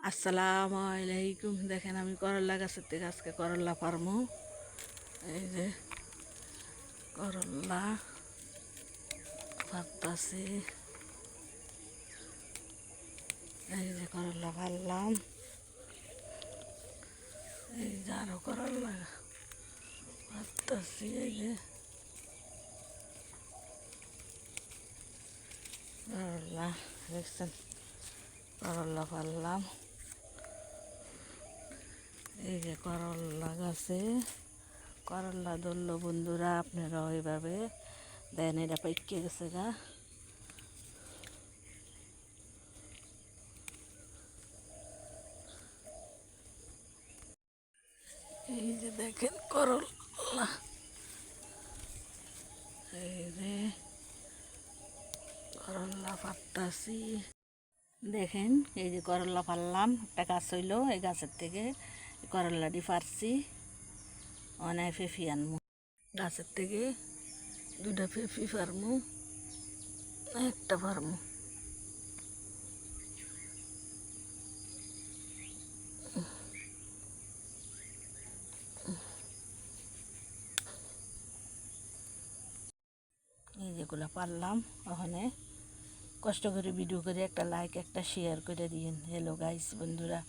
আসসালামু আলাইকুম। দেখেন আমি করলা গাছের থেকে আজকে করলা পারমু। এই যে করলা পারতাছি, এই যে করলা পারলাম, এই যে আরো করলা পারতাছি, এই যে করলা দেখছেন, করলা পারলাম। এই যে করলা গাছে করলা ধরলো বন্ধুরা, আপনারা ওইভাবে দেন। এটা পাইকে গেছে গা, এই যে দেখেন করলা, এই যে করলা পারতাছি। দেখেন এই যে করলা পারলাম, একটা গাছ হইলো, এই গাছের থেকে করলাটি পারছি। অনেক পেঁপি আনমু গাছের থেকে, দুটা পেঁপি পারমু, একটা পারমু। এই যেগুলো পারলাম, ওখানে কষ্ট করে ভিডিও করে একটা লাইক একটা শেয়ার করে দিন। হ্যালো গাইস বন্ধুরা,